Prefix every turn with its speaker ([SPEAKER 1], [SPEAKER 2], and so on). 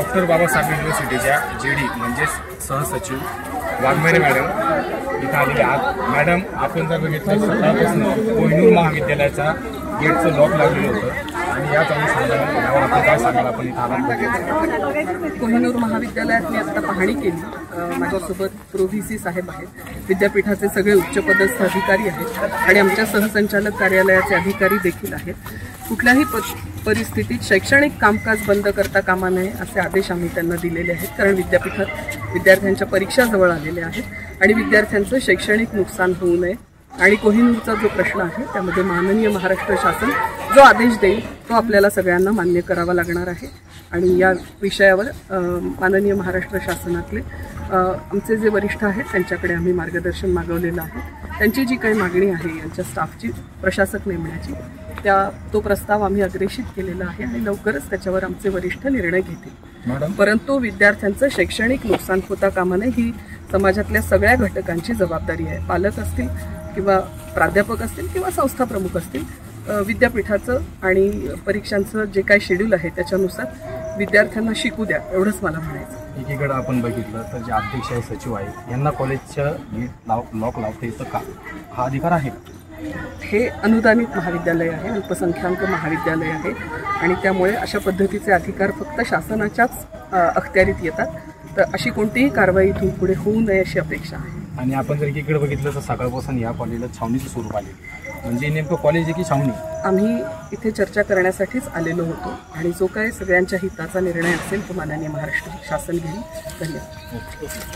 [SPEAKER 1] Doctor Babasaheb युनिव्हर्सिटीच्या JD म्हणजे सहसचिव Waghmare madam इथं आलेले आहात। मॅडम, आपण जर बघितलं सकाळपासून कोहिनूर महाविद्यालयाचा गेटचं लॉक लागलेलं होतं आणि याच अनुषंगाने आपण काय सांगाल? आपण इथं आलात?
[SPEAKER 2] कोहिनूर महाविद्यालयात मी आता पाहणी केली। माझ्यासोबत प्रो-VC साहेब आहेत, विद्यापीठाचे सगळे उच्चपदस्थ अधिकारी आहेत आणि आमच्या सहसंचालक कार्यालयाचे अधिकारी देखील आहेत। कुठल्याही परिस्थितीत शैक्षणिक कामकाज बंद करता कामा नये असे आदेश आम्ही त्यांना दिलेले आहेत, कारण विद्यापीठात विद्यार्थ्यांच्या परीक्षा जवळ आलेल्या आहेत आणि विद्यार्थ्यांचं शैक्षणिक नुकसान होऊ नये आणि कोहिनूरचा जो प्रश्न आहे त्यामध्ये माननीय महाराष्ट्र शासन जो आदेश देईल तो आपल्याला सगळ्यांना मान्य करावा लागणार आहे। आणि या विषयावर माननीय महाराष्ट्र शासनातले आमचे जे वरिष्ठ आहेत त्यांच्याकडे आम्ही मार्गदर्शन मागवलेलं आहे। त्यांची जी काही मागणी आहे यांच्या स्टाफची प्रशासक नेमण्याची, तो प्रस्ताव आम्ही अग्रेषित केलेला आहे आणि लवकरच त्याच्यावर आमचे वरिष्ठ निर्णय घेतील। परंतु विद्यार्थ्यांचं शैक्षणिक नुकसान होता कामा नये ही समाजातल्या सगळ्या घटकांची जबाबदारी आहे। पालक असतील किंवा प्राध्यापक असतील किंवा संस्था प्रमुख असतील, विद्यापीठाचं आणि परीक्षांचं जे काही शेड्यूल आहे त्याच्यानुसार विद्यार्थ्यांना शिकू द्या, एवढंच मला म्हणायचं।
[SPEAKER 1] एकीकडे आपण बघितलं तर जे अध्यक्ष आहे, सचिव आहे, यांना कॉलेजच्या लॉक लावता येतं का? हा अधिकार आहे?
[SPEAKER 2] हे अनुदानित महाविद्यालय आहे, अल्पसंख्याक महाविद्यालय आहे आणि त्यामुळे अशा पद्धतीचे अधिकार फक्त शासनाच्याच अखत्यारीत येतात। तर अशी कोणतीही कारवाई इथून पुढे होऊ नये अशी अपेक्षा आहे।
[SPEAKER 1] आणि आपण जर एकीकडे बघितलं तर सकाळपासून या कॉलेजला छावणीचं स्वरूप आले, म्हणजे नेमकं कॉलेज आहे की छावणी?
[SPEAKER 2] आम्ही इथे चर्चा करण्यासाठीच आलेलो होतो आणि जो काही सगळ्यांच्या हिताचा निर्णय असेल तो माननीय महाराष्ट्र शासन घेईल। धन्यवाद।